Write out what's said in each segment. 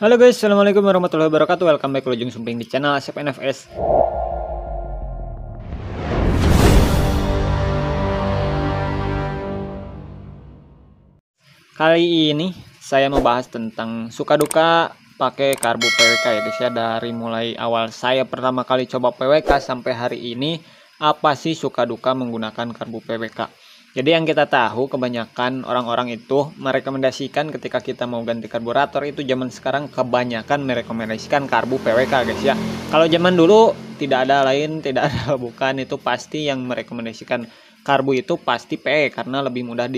Halo guys, assalamualaikum warahmatullahi wabarakatuh. Welcome back to Ujung Sumping di channel Asep NFS. Kali ini saya mau bahas tentang suka duka pakai karbu PWK ya guys ya. Dari mulai awal saya pertama kali coba PWK sampai hari ini, apa sih suka duka menggunakan karbu PWK? Jadi yang kita tahu kebanyakan orang-orang itu merekomendasikan ketika kita mau ganti karburator itu zaman sekarang kebanyakan merekomendasikan karbu PWK guys ya. Kalau zaman dulu tidak ada lain, tidak ada bukan, itu pasti yang merekomendasikan karbu itu pasti PE karena lebih mudah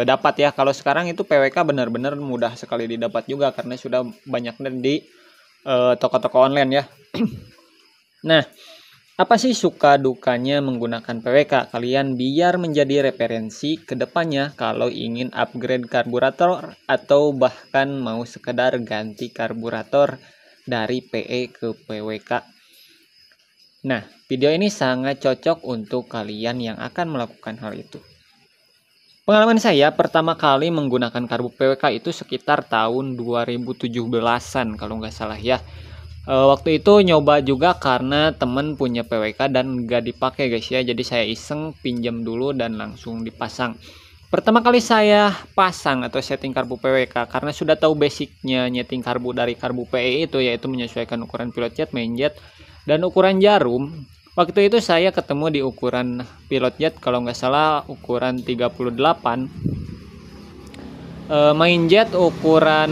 dapat ya. Kalau sekarang itu PWK benar-benar mudah sekali didapat juga karena sudah banyak di toko-toko online ya. Nah, apa sih suka dukanya menggunakan PWK kalian biar menjadi referensi ke depannya kalau ingin upgrade karburator atau bahkan mau sekedar ganti karburator dari PE ke PWK. Nah, video ini sangat cocok untuk kalian yang akan melakukan hal itu. Pengalaman saya pertama kali menggunakan karbu PWK itu sekitar tahun 2017-an kalau nggak salah ya. Waktu itu nyoba juga karena temen punya PWK dan nggak dipakai guys ya, jadi saya iseng pinjam dulu dan langsung dipasang. Pertama kali saya pasang atau setting karbu PWK karena sudah tahu basicnya nyeting karbu dari karbu PE itu, yaitu menyesuaikan ukuran pilot jet, main jet, dan ukuran jarum. Waktu itu saya ketemu di ukuran pilot jet kalau nggak salah ukuran 38, main jet ukuran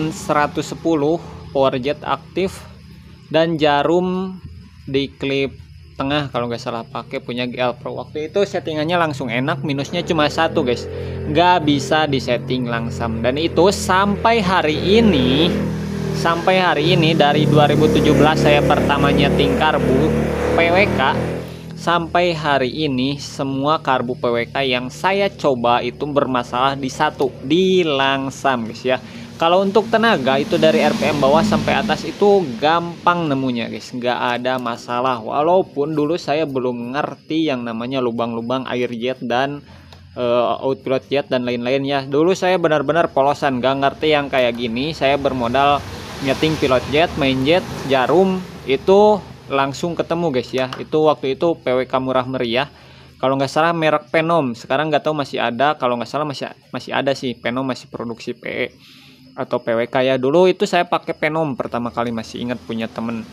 110, power jet aktif, dan jarum di klip tengah kalau nggak salah pakai punya GL Pro. Waktu itu settingannya langsung enak, minusnya cuma satu guys, nggak bisa disetting langsam. Dan itu sampai hari ini dari 2017 saya pertama nyeting karbu PWK sampai hari ini semua karbu PWK yang saya coba itu bermasalah di langsam guys ya. Kalau untuk tenaga itu dari RPM bawah sampai atas itu gampang nemunya guys, nggak ada masalah. Walaupun dulu saya belum ngerti yang namanya lubang-lubang air jet dan outpilot jet dan lain-lain ya. Dulu saya benar-benar polosan, nggak ngerti yang kayak gini. Saya bermodal nyeting pilot jet, main jet, jarum itu langsung ketemu guys ya. Itu waktu itu PWK murah meriah. Kalau nggak salah merek Penom, sekarang nggak tahu masih ada. Kalau nggak salah masih ada sih, Penom masih produksi PE atau PWK ya. Dulu itu saya pakai Penom pertama kali, masih ingat punya temen.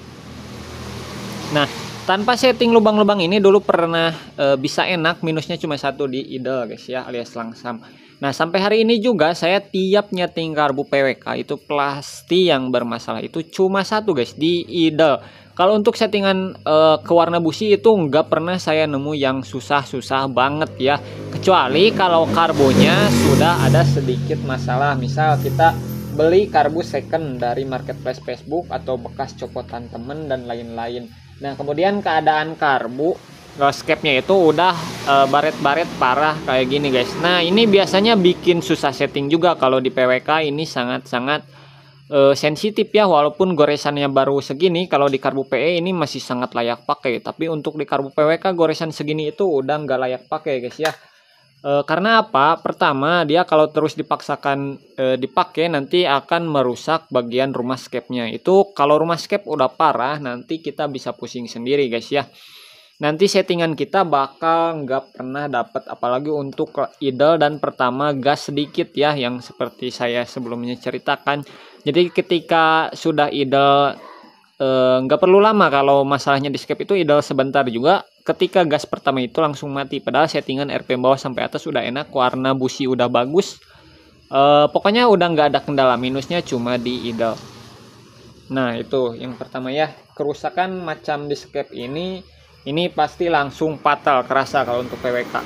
Nah, tanpa setting lubang-lubang ini dulu pernah bisa enak, minusnya cuma satu di idle guys ya, alias langsam. Nah, sampai hari ini juga saya tiap nyeting karbu PWK itu pasti yang bermasalah itu cuma satu guys, di idle. Kalau untuk settingan ke warna busi itu nggak pernah saya nemu yang susah-susah banget ya. Kecuali kalau karbunya sudah ada sedikit masalah. Misal kita beli karbu second dari marketplace Facebook atau bekas copotan temen dan lain-lain. Nah, kemudian keadaan karbu scape-nya itu udah baret-baret parah kayak gini guys. Nah, ini biasanya bikin susah setting juga. Kalau di PWK ini sangat-sangat sensitif ya, walaupun goresannya baru segini. Kalau di karbu PE ini masih sangat layak pakai, tapi untuk di karbu PWK goresan segini itu udah nggak layak pakai guys ya. Karena apa? Pertama, dia kalau terus dipaksakan dipakai nanti akan merusak bagian rumah scape-nya. Itu kalau rumah scape udah parah nanti kita bisa pusing sendiri guys ya. Nanti settingan kita bakal nggak pernah dapat, apalagi untuk idle dan pertama gas sedikit ya, yang seperti saya sebelumnya ceritakan. Jadi ketika sudah idle nggak perlu lama, kalau masalahnya di scape itu idle sebentar juga. Ketika gas pertama itu langsung mati, padahal settingan RPM bawah sampai atas sudah enak, warna busi udah bagus, pokoknya udah nggak ada kendala, minusnya cuma di idle. Nah, itu yang pertama ya, kerusakan macam di scape ini pasti langsung fatal kerasa kalau untuk PWK.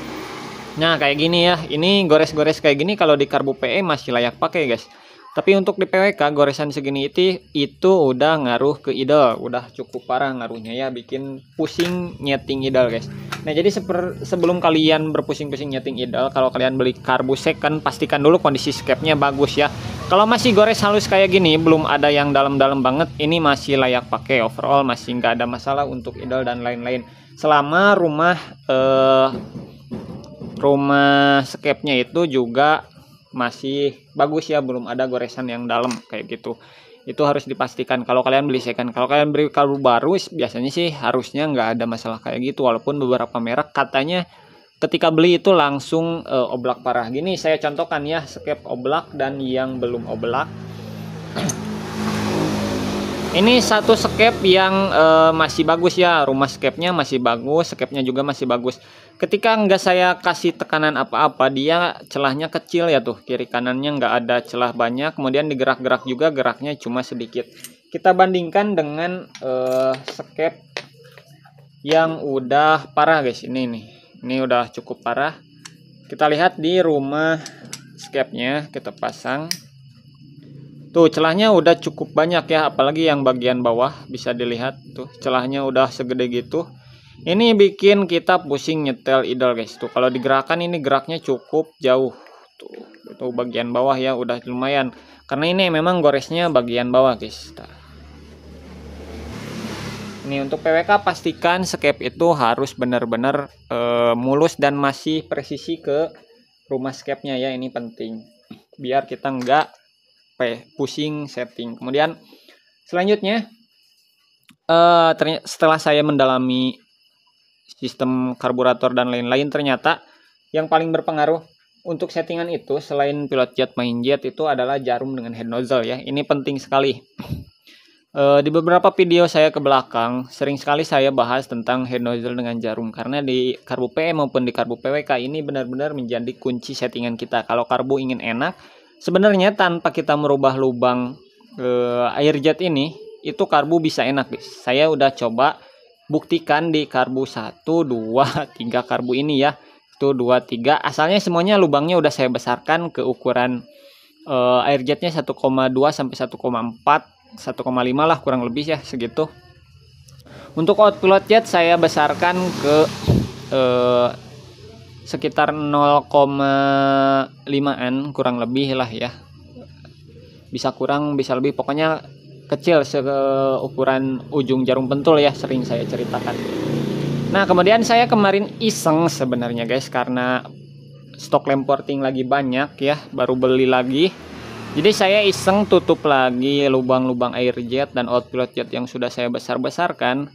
Nah, kayak gini ya, ini gores-gores kayak gini kalau di karbu PE masih layak pakai guys. Tapi untuk di PWK goresan segini itu udah ngaruh ke idle, udah cukup parah ngaruhnya ya, bikin pusing nyeting idle guys. Nah, jadi sebelum kalian berpusing-pusing nyeting idle, kalau kalian beli karbu second pastikan dulu kondisi scape-nya bagus ya. Kalau masih gores halus kayak gini, belum ada yang dalam-dalam banget, ini masih layak pakai. Overall masih nggak ada masalah untuk idle dan lain-lain. Selama rumah scape-nya itu juga masih bagus ya, belum ada goresan yang dalam kayak gitu. Itu harus dipastikan kalau kalian beli second. Kalau kalian beli karbu baru biasanya sih harusnya nggak ada masalah kayak gitu, walaupun beberapa merek katanya ketika beli itu langsung oblak parah. Gini saya contohkan ya, skep oblak dan yang belum oblak. Ini satu skep yang masih bagus ya, rumah skepnya masih bagus, skepnya juga masih bagus. Ketika nggak saya kasih tekanan apa-apa, dia celahnya kecil ya tuh, kiri kanannya nggak ada celah banyak, kemudian digerak-gerak juga geraknya cuma sedikit. Kita bandingkan dengan skep yang udah parah guys, ini udah cukup parah. Kita lihat di rumah skepnya, kita pasang. Tuh celahnya udah cukup banyak ya, apalagi yang bagian bawah bisa dilihat tuh celahnya udah segede gitu. Ini bikin kita pusing nyetel idle guys. Tuh kalau digerakkan ini geraknya cukup jauh. Tuh bagian bawah ya udah lumayan. Karena ini memang goresnya bagian bawah guys. Ini untuk PWK pastikan skep itu harus benar-benar mulus dan masih presisi ke rumah skepnya ya, ini penting. Biar kita nggak pusing setting. Kemudian selanjutnya setelah saya mendalami sistem karburator dan lain-lain, ternyata yang paling berpengaruh untuk settingan itu selain pilot jet, main jet, itu adalah jarum dengan head nozzle ya. Ini penting sekali. Di beberapa video saya ke belakang sering sekali saya bahas tentang head nozzle dengan jarum, karena di karbu PE maupun di karbu PWK ini benar-benar menjadi kunci settingan kita. Kalau karbu ingin enak, sebenarnya tanpa kita merubah lubang air jet ini, itu karbu bisa enak guys. Saya udah coba buktikan di karbu 1, 2, 3 karbu ini ya. Itu 2, 3. Asalnya semuanya lubangnya udah saya besarkan ke ukuran air jetnya 1,2 sampai 1,4, 1,5 lah kurang lebih ya segitu. Untuk outpilot jet saya besarkan ke sekitar 0,5an kurang lebih lah ya, bisa kurang bisa lebih, pokoknya kecil seukuran ujung jarum pentul ya, sering saya ceritakan. Nah kemudian saya kemarin iseng sebenarnya guys, karena stok lem porting lagi banyak ya, baru beli lagi, jadi saya iseng tutup lagi lubang-lubang air jet dan outpilot jet yang sudah saya besar-besarkan.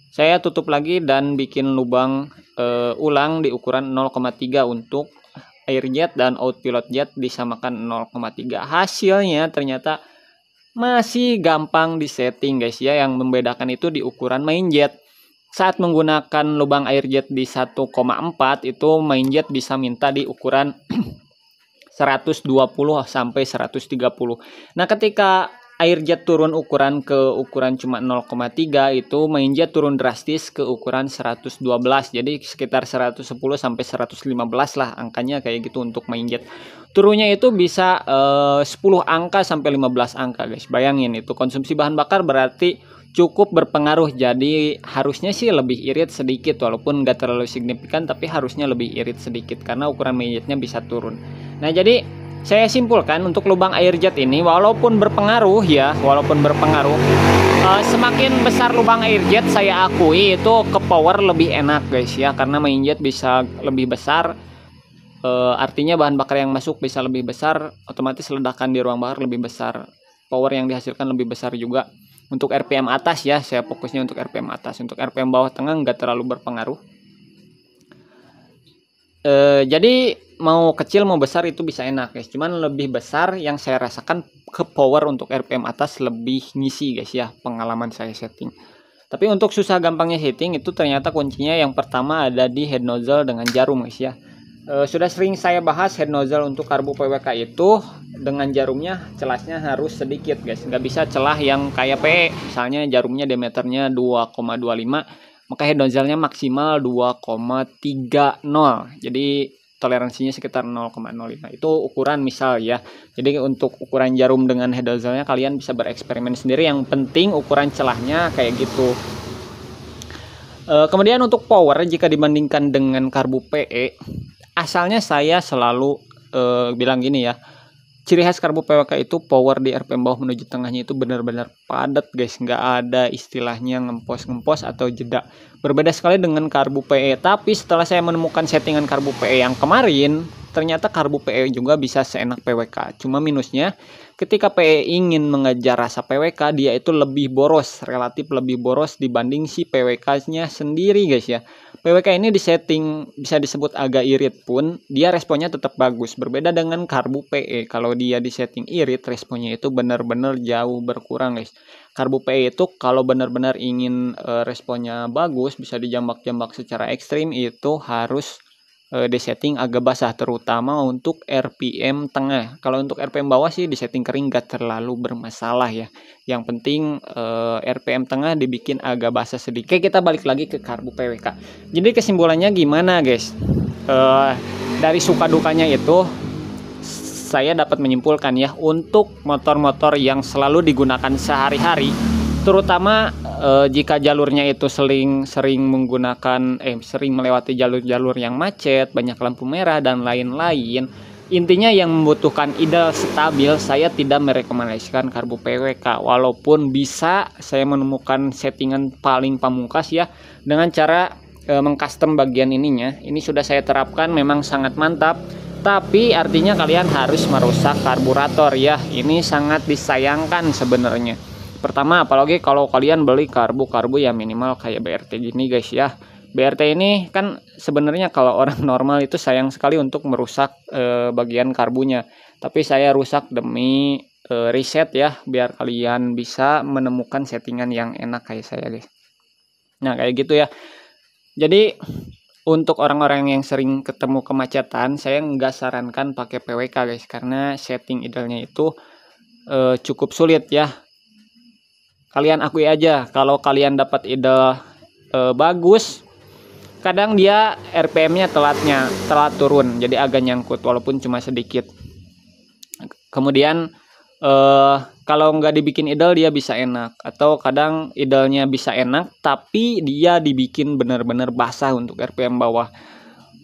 Saya tutup lagi dan bikin lubang ulang di ukuran 0,3 untuk air jet dan outpilot jet disamakan 0,3. Hasilnya ternyata masih gampang disetting guys ya. Yang membedakan itu di ukuran main jet. Saat menggunakan lubang air jet di 1,4 itu main jet bisa minta di ukuran 120 sampai 130. Nah ketika air jet turun ukuran ke ukuran cuma 0,3, itu main jet turun drastis ke ukuran 112. Jadi sekitar 110 sampai 115 lah angkanya kayak gitu untuk main jet. Turunnya itu bisa 10 angka sampai 15 angka guys. Bayangin itu konsumsi bahan bakar berarti cukup berpengaruh. Jadi harusnya sih lebih irit sedikit, walaupun nggak terlalu signifikan, tapi harusnya lebih irit sedikit karena ukuran main jetnya bisa turun. Nah jadi saya simpulkan untuk lubang air jet ini walaupun berpengaruh ya, semakin besar lubang air jet saya akui itu ke power lebih enak guys ya, karena main jet bisa lebih besar, artinya bahan bakar yang masuk bisa lebih besar, otomatis ledakan di ruang bakar lebih besar, power yang dihasilkan lebih besar juga. Untuk RPM atas ya, saya fokusnya untuk RPM atas, untuk RPM bawah tengah nggak terlalu berpengaruh. Jadi mau kecil mau besar itu bisa enak guys, cuman lebih besar yang saya rasakan ke power untuk RPM atas lebih ngisi guys ya, pengalaman saya setting. Tapi untuk susah gampangnya setting itu ternyata kuncinya yang pertama ada di head nozzle dengan jarum guys ya. Sudah sering saya bahas head nozzle untuk karbu PWK itu dengan jarumnya celasnya harus sedikit guys, nggak bisa celah yang kayak PE, misalnya jarumnya diameternya 2,25, maka head nozzle-nya maksimal 2,30. Jadi toleransinya sekitar 0,05. Itu ukuran misal ya. Jadi untuk ukuran jarum dengan head nozzle-nya kalian bisa bereksperimen sendiri. Yang penting ukuran celahnya kayak gitu. Kemudian untuk power jika dibandingkan dengan karbu PE, asalnya saya selalu bilang gini ya. Ciri khas karbu PWK itu power di RPM bawah menuju tengahnya itu benar-benar padat guys, nggak ada istilahnya ngempos-ngempos atau jeda. Berbeda sekali dengan karbu PE. Tapi setelah saya menemukan settingan karbu PE yang kemarin, ternyata karbu PE juga bisa seenak PWK. Cuma minusnya ketika PE ingin mengejar rasa PWK, dia itu lebih boros, relatif lebih boros dibanding si PWK-nya sendiri guys ya. PWK ini disetting bisa disebut agak irit pun dia responnya tetap bagus. Berbeda dengan karbu PE, kalau dia disetting irit responnya itu benar-benar jauh berkurang guys. Karbu PE itu kalau benar-benar ingin responnya bagus, bisa dijambak-jambak secara ekstrim, itu harus disetting agak basah, terutama untuk RPM tengah. Kalau untuk RPM bawah sih disetting kering gak terlalu bermasalah ya. Yang penting RPM tengah dibikin agak basah sedikit. Oke, kita balik lagi ke karbu PWK. Jadi kesimpulannya gimana guys? Dari suka dukanya itu saya dapat menyimpulkan ya, untuk motor-motor yang selalu digunakan sehari-hari, terutama jika jalurnya itu sering melewati jalur-jalur yang macet, banyak lampu merah dan lain-lain. Intinya yang membutuhkan idle stabil, saya tidak merekomendasikan karbu PWK. Walaupun bisa saya menemukan settingan paling pamungkas ya, dengan cara mengcustom bagian ininya. Ini sudah saya terapkan, memang sangat mantap. Tapi artinya kalian harus merusak karburator ya. Ini sangat disayangkan sebenarnya. Pertama, apalagi kalau kalian beli karbu ya minimal kayak BRT gini guys ya. BRT ini kan sebenarnya kalau orang normal itu sayang sekali untuk merusak bagian karbunya. Tapi saya rusak demi riset ya, biar kalian bisa menemukan settingan yang enak kayak saya guys. Nah kayak gitu ya. Jadi untuk orang-orang yang sering ketemu kemacetan, saya nggak sarankan pakai PWK guys, karena setting idle-nya itu cukup sulit ya. Kalian akui aja, kalau kalian dapat idle bagus, kadang dia RPM-nya telat turun, jadi agak nyangkut walaupun cuma sedikit. Kemudian kalau nggak dibikin idle dia bisa enak, atau kadang idle-nya bisa enak tapi dia dibikin benar-benar basah untuk RPM bawah.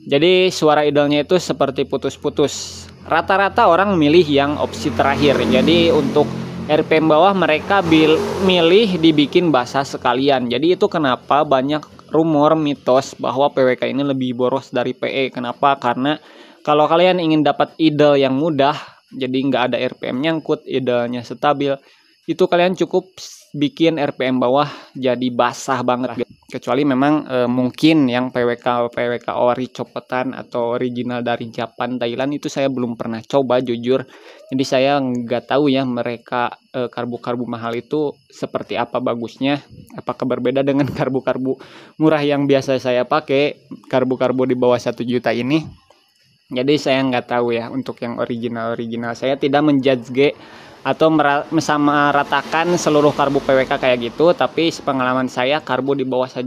Jadi suara idle-nya itu seperti putus-putus. Rata-rata orang milih yang opsi terakhir. Jadi untuk RPM bawah mereka milih dibikin basah sekalian. Jadi itu kenapa banyak rumor mitos bahwa PWK ini lebih boros dari PE. Kenapa? Karena kalau kalian ingin dapat idle yang mudah, jadi nggak ada RPM nyangkut, idle-nya stabil, itu kalian cukup bikin RPM bawah jadi basah banget. Kecuali memang mungkin yang PWK ori copotan atau original dari Japan, Thailand, itu saya belum pernah coba jujur. Jadi saya nggak tahu ya mereka karbu-karbu mahal itu seperti apa bagusnya. Apakah berbeda dengan karbu-karbu murah yang biasa saya pakai, karbu-karbu di bawah 1 juta ini. Jadi saya nggak tahu ya untuk yang original. Saya tidak menjudge atau mensamaratakan seluruh karbu PWK kayak gitu, tapi pengalaman saya karbu di bawah 1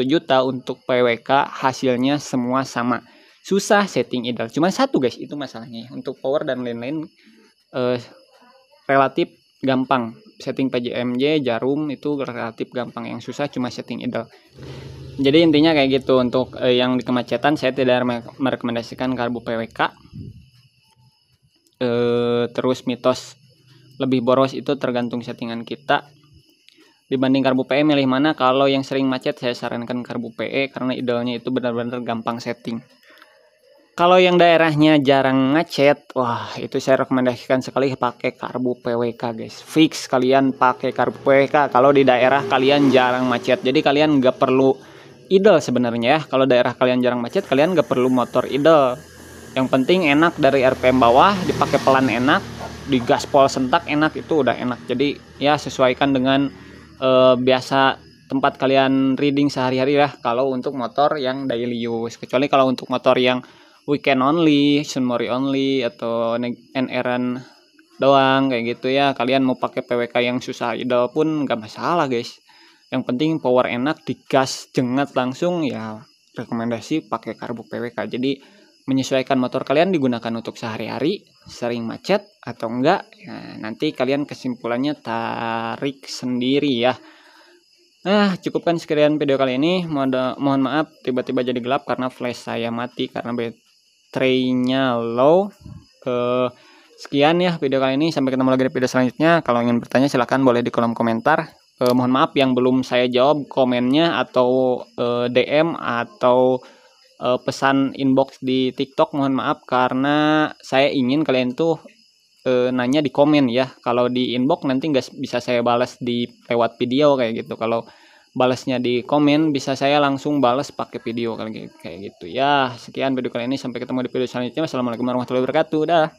juta untuk PWK hasilnya semua sama. Susah setting idle. Cuma satu guys, itu masalahnya. Untuk power dan lain-lain relatif gampang. Setting PJMJ, jarum itu relatif gampang. Yang susah cuma setting idle. Jadi intinya kayak gitu. Untuk yang di kemacetan saya tidak merekomendasikan karbu PWK. Terus mitos lebih boros itu tergantung settingan kita. Dibanding karbu PE milih mana? Kalau yang sering macet saya sarankan karbu PE karena idle-nya itu benar-benar gampang setting. Kalau yang daerahnya jarang macet, wah itu saya rekomendasikan sekali pakai karbu PWK guys. Fix kalian pakai karbu PWK kalau di daerah kalian jarang macet. Jadi kalian nggak perlu idle sebenarnya ya. Kalau daerah kalian jarang macet, kalian nggak perlu motor idle. Yang penting enak dari RPM bawah, dipakai pelan enak, di gaspol sentak enak, itu udah enak. Jadi ya sesuaikan dengan biasa tempat kalian reading sehari-hari lah. Kalau untuk motor yang daily use, kecuali kalau untuk motor yang weekend only, sunmori only, atau NR-an doang kayak gitu ya, kalian mau pakai PWK yang susah idle pun nggak masalah guys. Yang penting power enak, digas jengat langsung, ya rekomendasi pakai karbu PWK. Jadi menyesuaikan motor kalian digunakan untuk sehari-hari, sering macet atau enggak, ya, nanti kalian kesimpulannya tarik sendiri ya. Nah, cukupkan sekian video kali ini. Mohon maaf tiba-tiba jadi gelap karena flash saya mati karena baterainya low. Sekian ya video kali ini, sampai ketemu lagi di video selanjutnya. Kalau ingin bertanya silahkan boleh di kolom komentar. Mohon maaf yang belum saya jawab komennya atau DM atau pesan inbox di TikTok, mohon maaf karena saya ingin kalian tuh nanya di komen ya. Kalau di inbox nanti nggak bisa saya balas di lewat video kayak gitu. Kalau balasnya di komen bisa saya langsung balas pakai video kayak gitu ya. Sekian video kali ini, sampai ketemu di video selanjutnya. Wassalamualaikum warahmatullahi wabarakatuh. Dah.